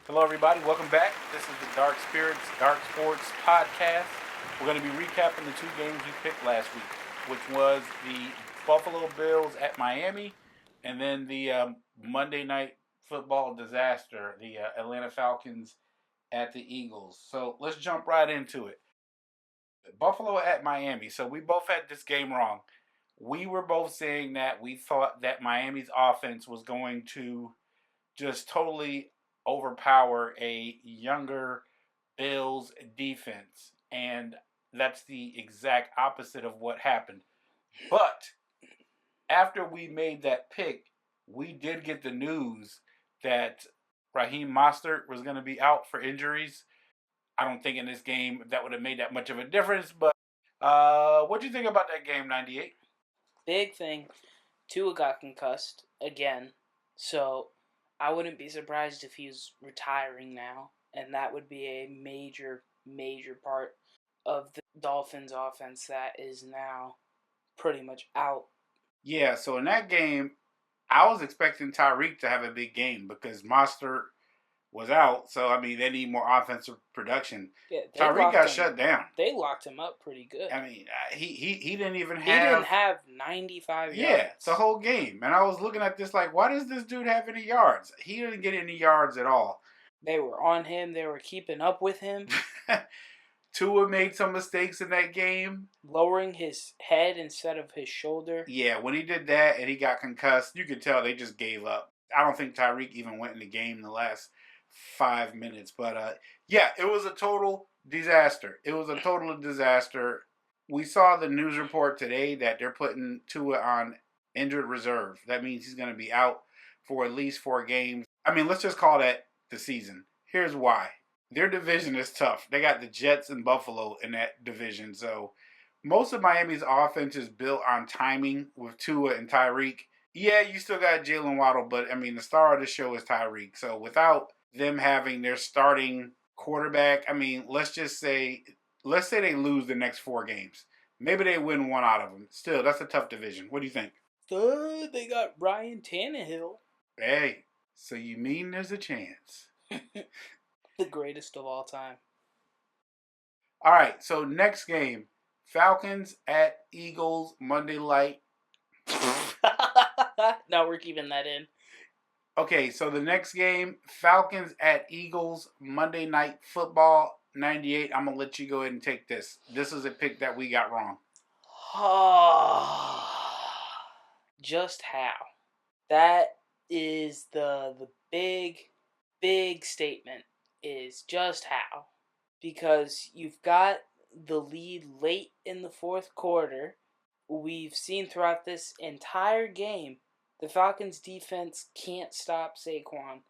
Hello, everybody. Welcome back. This is the Dark Sports podcast. We're going to be recapping the two games we picked last week, which was the Buffalo Bills at Miami, and then the Monday Night Football disaster, the Atlanta Falcons at the Eagles. So let's jump right into it. Buffalo at Miami. So we both had this game wrong. We were both saying that we thought that Miami's offense was going to just totally overpower a younger Bills defense. And that's the exact opposite of what happened. But after we made that pick, we did get the news that Raheem Mostert was going to be out for injuries. I don't think in this game that would have made that much of a difference. But what do you think about that game, 98? Big thing. Tua got concussed again. So I wouldn't be surprised if he's retiring now. And that would be a major, major part of the Dolphins offense that is now pretty much out. Yeah, so in that game, I was expecting Tyreek to have a big game because Mostert was out. So, I mean, they need more offensive production. Yeah, Tyreek got shut down. They locked him up pretty good. I mean, he didn't even have... He didn't have 95 yards. Yeah, it's the whole game. And I was looking at this like, why does this dude have any yards? He didn't get any yards at all. They were on him. They were keeping up with him. Tua made some mistakes in that game. Lowering his head instead of his shoulder. Yeah, when he did that and he got concussed, you could tell they just gave up. I don't think Tyreek even went in the game in the last 5 minutes. But, yeah, it was a total disaster. It was a total disaster. We saw the news report today that they're putting Tua on injured reserve. That means he's going to be out for at least 4 games. I mean, let's just call that the season. Here's why. Their division is tough. They got the Jets and Buffalo in that division. So most of Miami's offense is built on timing with Tua and Tyreek. Yeah, you still got Jalen Waddle, but, I mean, the star of the show is Tyreek. So without them having their starting quarterback, I mean, let's say they lose the next 4 games. Maybe they win 1 out of them. Still, that's a tough division. What do you think? They got Ryan Tannehill. Hey, so you mean there's a chance? The greatest of all time. All right, so next game, Falcons at Eagles, Monday night. Now we're keeping that in. Okay, so the next game, Falcons at Eagles, Monday Night Football, 98. I'm going to let you go ahead and take this. This is a pick that we got wrong. Just how? That is the big statement, is just how. Because you've got the lead late in the fourth quarter. We've seen throughout this entire game, the Falcons' defense can't stop Saquon.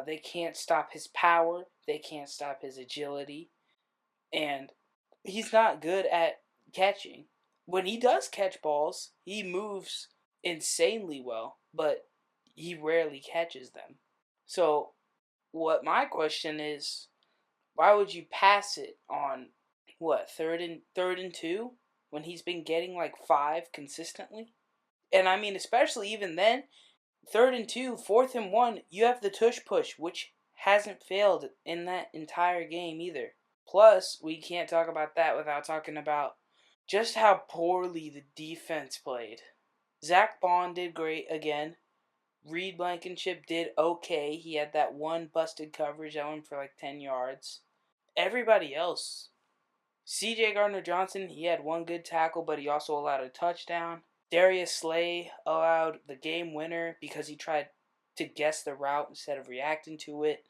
They can't stop his power. They can't stop his agility. And he's not good at catching. When he does catch balls, he moves insanely well, but he rarely catches them. So, what my question is, why would you pass it on, third and 2? When he's been getting like 5 consistently? And I mean, especially even then, 3rd and 2, 4th and 1, you have the tush push, which hasn't failed in that entire game either. Plus, we can't talk about that without talking about just how poorly the defense played. Zach Bond did great again. Reed Blankenship did okay. He had that one busted coverage that went for like 10 yards. Everybody else, C.J. Gardner-Johnson, he had 1 good tackle, but he also allowed a touchdown. Darius Slay allowed the game winner because he tried to guess the route instead of reacting to it.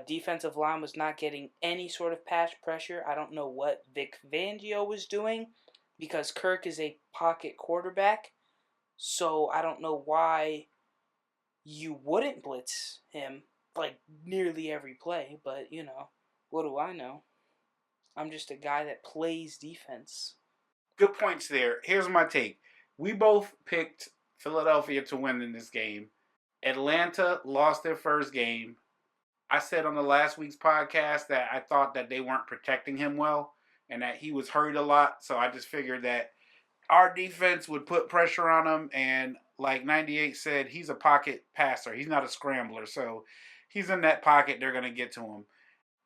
Defensive line was not getting any sort of pass pressure. I don't know what Vic Fangio was doing because Kirk is a pocket quarterback. So I don't know why you wouldn't blitz him like nearly every play. But, what do I know? I'm just a guy that plays defense. Good points there. Here's my take. We both picked Philadelphia to win in this game. Atlanta lost their first game. I said on the last week's podcast that I thought that they weren't protecting him well and that he was hurt a lot. So I just figured that our defense would put pressure on him. And like 98 said, he's a pocket passer. He's not a scrambler. So He's in that pocket. They're going to get to him.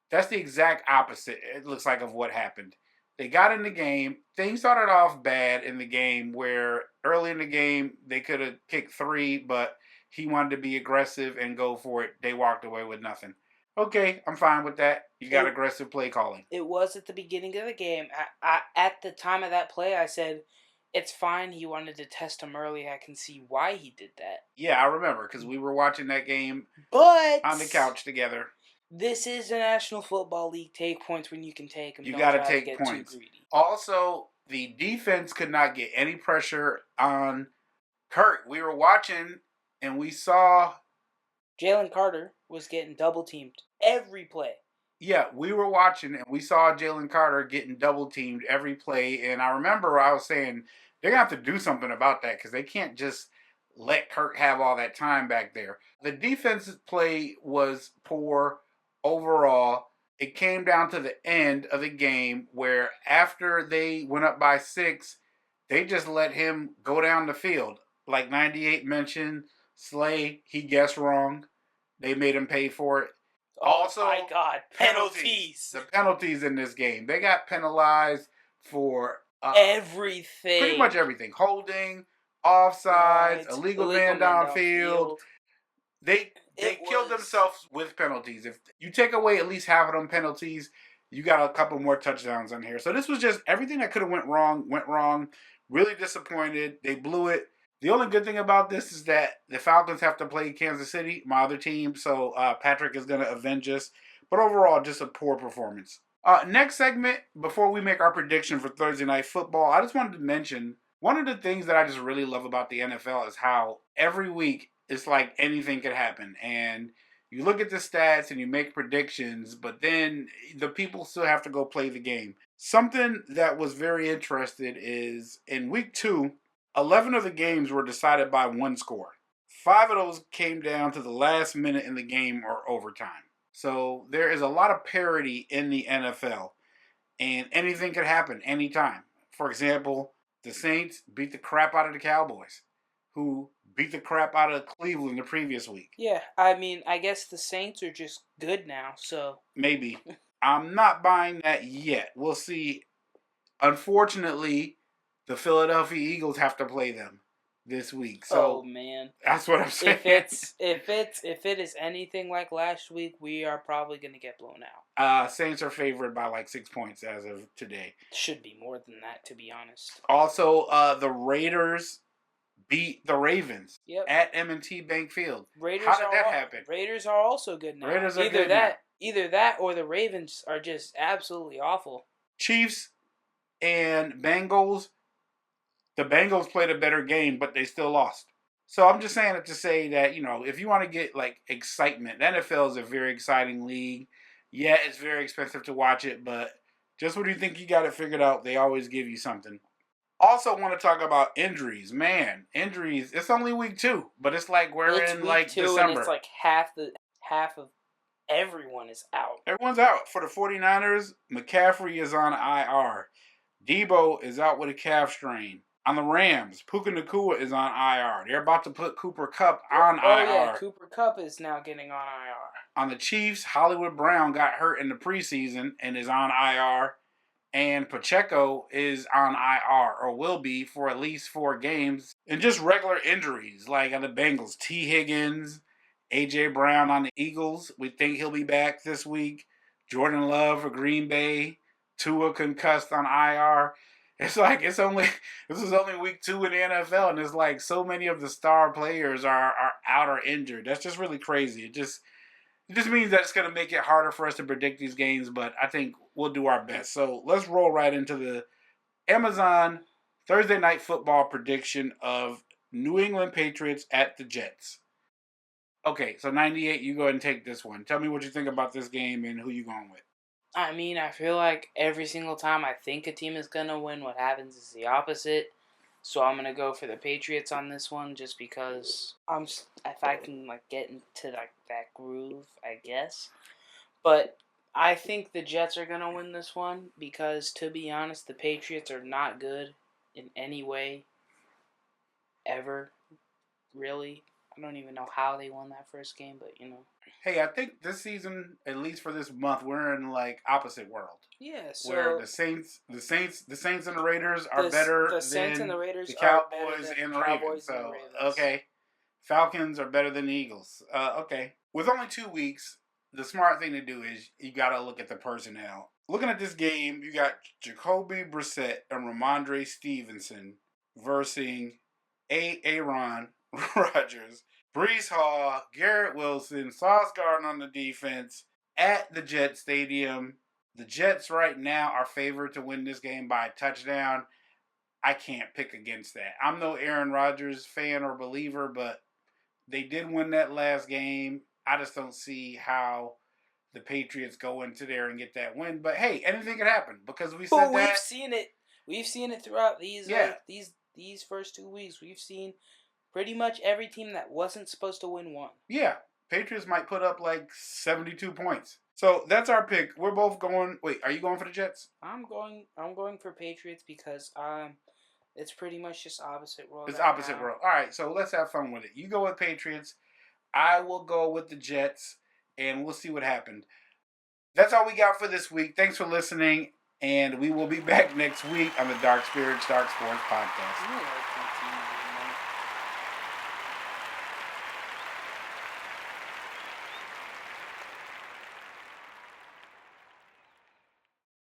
That's the exact opposite, it looks like, of what happened. They got in the game. Things started off bad in the game where early in the game they could have kicked 3, but he wanted to be aggressive and go for it. They walked away with nothing. Okay, I'm fine with that. You got aggressive play calling. It was at the beginning of the game. At the time of that play, I said, it's fine. He wanted to test him early. I can see why he did that. Yeah, I remember because we were watching that game But on the couch together. This is the National Football League. Take points when you can take them. You got to take points. Too greedy. Also, the defense could not get any pressure on Kurt. We were watching and we saw Jalen Carter was getting double teamed every play. Yeah, we were watching and we saw Jalen Carter getting double teamed every play. And I remember I was saying they're going to have to do something about that because they can't just let Kurt have all that time back there. The defensive play was poor overall. It came down to the end of the game where after they went up by 6, they just let him go down the field. Like 98 mentioned, Slay, he guessed wrong. They made him pay for it. Also, my God, penalties. The penalties in this game. They got penalized for everything. Pretty much everything. Holding, offsides, illegal man downfield. They killed themselves with penalties. If you take away at least half of them penalties, you got a couple more touchdowns on here. So this was just everything that could have went wrong. Really disappointed. They blew it. The only good thing about this is that the Falcons have to play Kansas City, my other team, so Patrick is going to avenge us. But overall, just a poor performance. Next segment, before we make our prediction for Thursday Night Football, I just wanted to mention one of the things that I just really love about the NFL is how every week it's like anything could happen. And you look at the stats and you make predictions, but then the people still have to go play the game. Something that was very interesting is in week 2, 11 of the games were decided by one score. 5 of those came down to the last minute in the game or overtime. So there is a lot of parity in the NFL, and anything could happen anytime. For example, the Saints beat the crap out of the Cowboys, who beat the crap out of Cleveland the previous week. Yeah, I mean, I guess the Saints are just good now, so. Maybe. I'm not buying that yet. We'll see. Unfortunately, the Philadelphia Eagles have to play them this week. So man, that's what I'm saying. If it is anything like last week, we are probably going to get blown out. Saints are favored by like 6 points as of today. Should be more than that, to be honest. Also, the Raiders beat the Ravens at M&T Bank Field. How did that happen? Raiders are also good now. Raiders are good now. Either that or the Ravens are just absolutely awful. Chiefs and Bengals. The Bengals played a better game, but they still lost. So I'm just saying it to say that, if you want to get like excitement, the NFL is a very exciting league. Yeah, it's very expensive to watch it, but just when you think you got it figured out, they always give you something. Also want to talk about injuries. Man, injuries. It's only week 2, but it's like it's in like December. And it's like half of everyone is out. Everyone's out. For the 49ers, McCaffrey is on IR. Debo is out with a calf strain. On the Rams, Puka Nacua is on IR. They're about to put Cooper Kupp on IR. Oh, yeah, Cooper Kupp is now getting on IR. On the Chiefs, Hollywood Brown got hurt in the preseason and is on IR. And Pacheco is on IR, or will be, for at least 4 games. And just regular injuries, like on the Bengals, T. Higgins, A.J. Brown on the Eagles. We think he'll be back this week. Jordan Love for Green Bay. Tua concussed on IR. It's like this is only week 2 in the NFL, and it's like so many of the star players are out or injured. That's just really crazy. It just means that it's going to make it harder for us to predict these games, but I think we'll do our best. So let's roll right into the Amazon Thursday Night Football prediction of New England Patriots at the Jets. Okay, so 98, you go ahead and take this one. Tell me what you think about this game and who you going with. I mean, I feel like every single time I think a team is going to win, what happens is the opposite. So I'm going to go for the Patriots on this one just because if I can get into that groove, I guess. But I think the Jets are going to win this one because, to be honest, the Patriots are not good in any way ever, really. I don't even know how they won that first game, but you know. Hey, I think this season, at least for this month, we're in like opposite world. Yeah, so where the Saints and the Raiders are better the Saints and than the Raiders the are better Cowboys than and the the Ravens. Cowboys and the So Ravens. okay, Falcons are better than the Eagles. Okay, with only 2 weeks, the smart thing to do is you got to look at the personnel. Looking at this game, you got Jacoby Brissett and Ramondre Stevenson versus Aaron Rodgers, Brees Hall, Garrett Wilson, Sauce Gardner on the defense at the Jet Stadium. The Jets right now are favored to win this game by a touchdown. I can't pick against that. I'm no Aaron Rodgers fan or believer, but they did win that last game. I just don't see how the Patriots go into there and get that win. But hey, anything could happen because we said that. We've seen it. We've seen it throughout these these first 2 weeks. We've seen pretty much every team that wasn't supposed to win won. Yeah, Patriots might put up like 72 points. So that's our pick. We're both going. Wait, are you going for the Jets? I'm going for Patriots because it's pretty much just opposite world. It's opposite world. All right, so let's have fun with it. You go with Patriots. I will go with the Jets, and we'll see what happens. That's all we got for this week. Thanks for listening, and we will be back next week on the Dark Spirits, Dark Sports podcast.